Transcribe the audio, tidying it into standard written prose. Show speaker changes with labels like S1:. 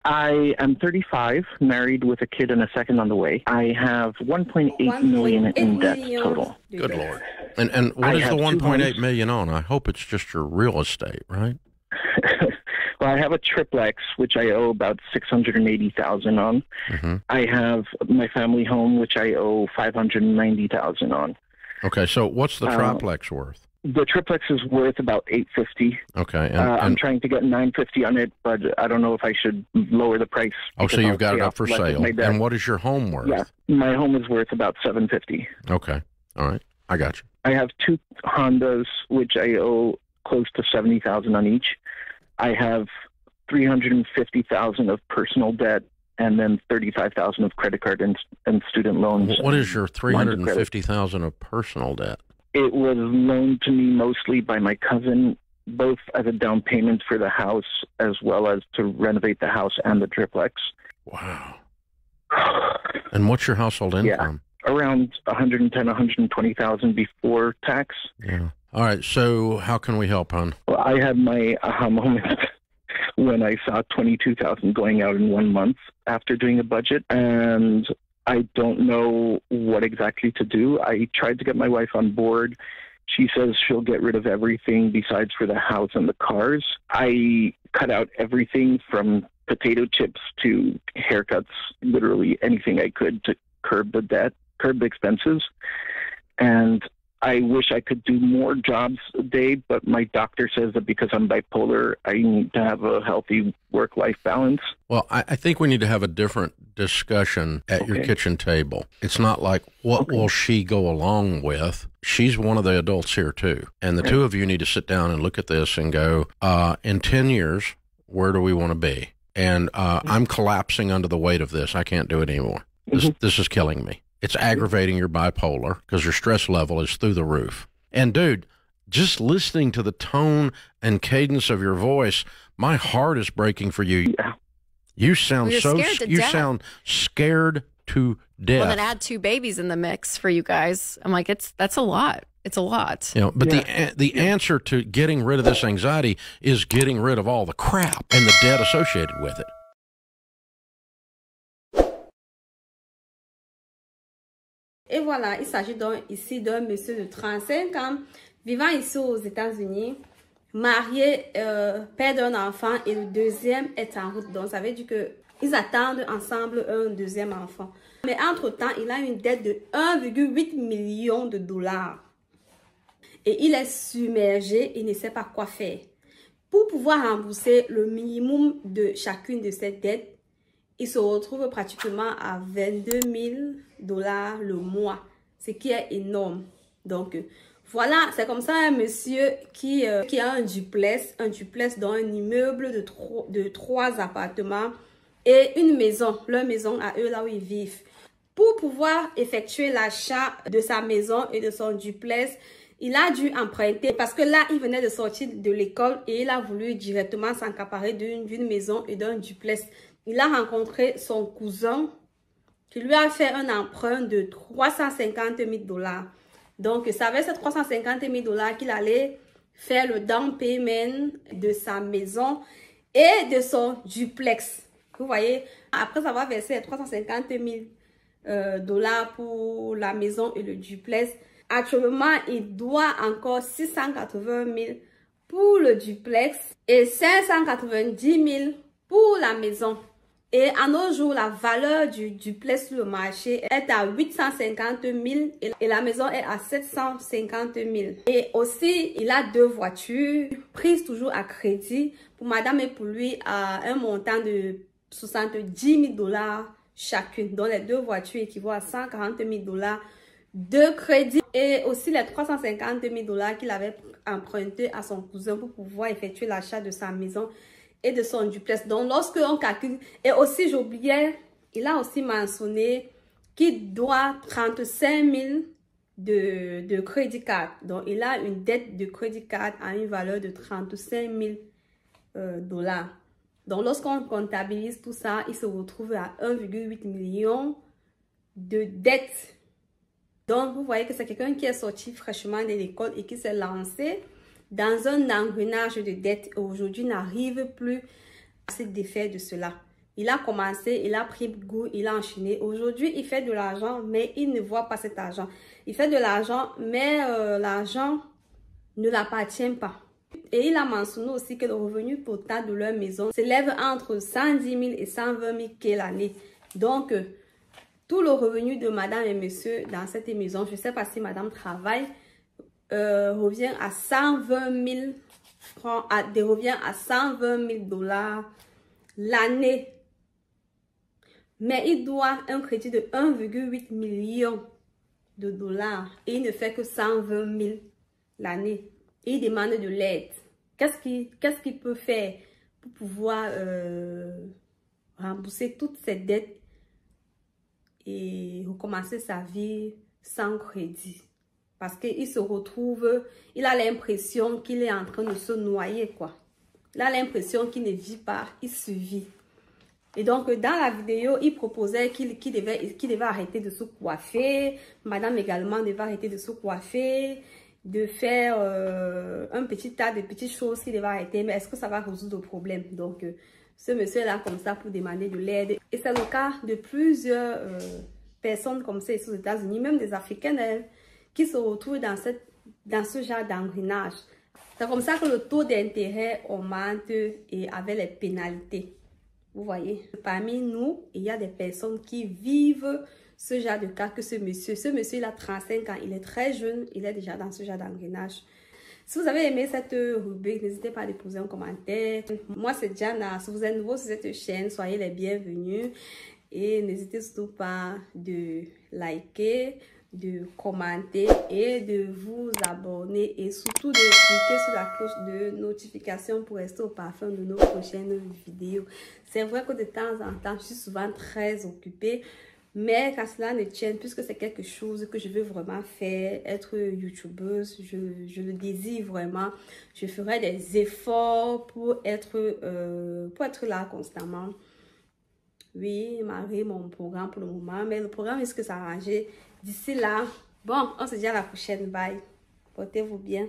S1: I am 35, married with a kid and a second on the way. I have 1.8 million in debt total.
S2: Good Lord. And what is the 1.8 million on? I hope it's just your real estate, right?
S1: Well, I have a triplex, which I owe about $680,000 on.
S2: Mm-hmm.
S1: I have my family home, which I owe $590,000 on.
S2: Okay, so what's the triplex worth?
S1: The triplex is worth about $850,000.
S2: Okay,
S1: I'm trying to get $950,000 on it, but I don't know if I should lower the price.
S2: Oh, so you've got it up for sale. And what is your home worth?
S1: Yeah, my home is worth about $750,000.
S2: Okay, all right, I got you.
S1: I have two Hondas, which I owe close to $70,000 on each. I have $350,000 of personal debt, and then $35,000 of credit card and student loans.
S2: What is your $350,000 of personal debt?
S1: It was loaned to me mostly by my cousin, both as a down payment for the house as well as to renovate the house and the triplex.
S2: Wow. And what's your household income?
S1: Yeah, around $110,000, $120,000 before tax.
S2: Yeah. All right. So how can we help, hon?
S1: Well, I had my aha moment when I saw $22,000 going out in 1 month after doing a budget, and I don't know what exactly to do. I tried to get my wife on board. She says she'll get rid of everything besides for the house and the cars. I cut out everything from potato chips to haircuts, literally anything I could to curb the debt, curb the expenses. And I wish I could do more jobs a day, but my doctor says that because I'm bipolar, I need to have a healthy work-life balance.
S2: Well, I think we need to have a different discussion at your kitchen table. It's not like, what will she go along with? She's one of the adults here, too. And the two of you need to sit down and look at this and go, in 10 years, where do we want to be? And I'm collapsing under the weight of this. I can't do it anymore. This is killing me. It's aggravating your bipolar because your stress level is through the roof. And, dude, just listening to the tone and cadence of your voice, my heart is breaking for you.
S1: Yeah.
S2: You sound sound scared to death.
S3: Well, then add 2 babies in the mix for you guys. I'm like, that's a lot. It's a lot.
S2: You know, but the answer to getting rid of this anxiety is getting rid of all the crap and the debt associated with it.
S4: Et voilà, il s'agit donc ici d'un monsieur de 35 ans, vivant ici aux États-Unis, marié, père d'un enfant, et le deuxième est en route. Donc, ça veut dire qu'ils attendent ensemble un deuxième enfant. Mais entre-temps, il a une dette de 1,8 million de dollars. Et il est submergé, il ne sait pas quoi faire. Pour pouvoir rembourser le minimum de chacune de ces dettes, il se retrouve pratiquement à 22 000 $ le mois, ce qui est énorme. Donc, voilà, c'est comme ça un monsieur qui a un duplex dans un immeuble de 3 appartements et une maison, leur maison à eux, là où ils vivent. Pour pouvoir effectuer l'achat de sa maison et de son duplex, il a dû emprunter parce que là, il venait de sortir de l'école et il a voulu directement s'accaparer d'une maison et d'un duplex. Il a rencontré son cousin qui lui a fait un emprunt de 350 000 $. Donc, c'est avec ces 350 000 $ qu'il allait faire le down payment de sa maison et de son duplex. Vous voyez, après avoir versé 350 000 $ pour la maison et le duplex, actuellement, il doit encore 680 000 $ pour le duplex et 590 000 $ pour la maison. Et à nos jours, la valeur du duplex sur le marché est à 850 000 $ et la maison est à 750 000 $. Et aussi, il a 2 voitures prises toujours à crédit pour madame et pour lui à un montant de 70 000 $ chacune. Donc, les 2 voitures équivalent à 140 000 $ de crédit et aussi les 350 000 $ qu'il avait emprunté à son cousin pour pouvoir effectuer l'achat de sa maison et de son duplex. Donc, lorsque on calcule, et aussi j'oubliais, il a aussi mentionné qu'il doit 35 000 $ de crédit card. Donc, il a une dette de crédit card à une valeur de 35 000 $. Donc, lorsqu'on comptabilise tout ça, il se retrouve à 1,8 million de dettes. Donc, vous voyez que c'est quelqu'un qui est sorti fraîchement de l'école et qui s'est lancé dans un engrenage de dettes et aujourd'hui n'arrive plus à se défaire de cela. Il a commencé, il a pris goût, il a enchaîné. Aujourd'hui, il fait de l'argent, mais il ne voit pas cet argent. Il fait de l'argent, mais l'argent ne l'appartient pas. Et il a mentionné aussi que le revenu total de leur maison s'élève entre 110 000 et 120 000 kr l'année. Donc, tout le revenu de madame et monsieur dans cette maison, je ne sais pas si madame travaille, revient à 120 000 francs, revient à 120 000 dollars l'année. Mais il doit un crédit de 1,8 million de dollars et il ne fait que 120 000 l'année. Il demande de l'aide. Qu'est-ce qu'il peut faire pour pouvoir rembourser toutes ses dettes et recommencer sa vie sans crédit? Parce qu'il se retrouve, il a l'impression qu'il est en train de se noyer, quoi. Il a l'impression qu'il ne vit pas, il survit. Et donc, dans la vidéo, il proposait qu'il devait arrêter de se coiffer. Madame également devait arrêter de se coiffer, de faire un petit tas de petites choses qu'il devait arrêter. Mais est-ce que ça va résoudre le problème? Donc, ce monsieur est là comme ça pour demander de l'aide. Et c'est le cas de plusieurs personnes comme ça ici aux États-Unis, même des Africaines, qui se retrouvent dans ce genre d'engrenage. C'est comme ça que le taux d'intérêt augmente et avec les pénalités. Vous voyez, parmi nous, il y a des personnes qui vivent ce genre de cas que ce monsieur. Ce monsieur, il a 35 ans, il est très jeune, il est déjà dans ce genre d'engrenage. Si vous avez aimé cette rubrique, n'hésitez pas à déposer un commentaire. Moi, c'est Diana. Si vous êtes nouveau sur cette chaîne, soyez les bienvenus. Et n'hésitez surtout pas de liker, de commenter et de vous abonner et surtout de cliquer sur la cloche de notification pour rester au parfum de nos prochaines vidéos. C'est vrai que de temps en temps, je suis souvent très occupée, mais qu'à cela ne tienne, puisque c'est quelque chose que je veux vraiment faire, être youtubeuse, je le désire vraiment. Je ferai des efforts pour être là constamment. Oui, Marie, mon programme pour le moment, mais le programme risque de s'arranger. D'ici là, bon, on se dit à la prochaine. Bye. Portez-vous bien.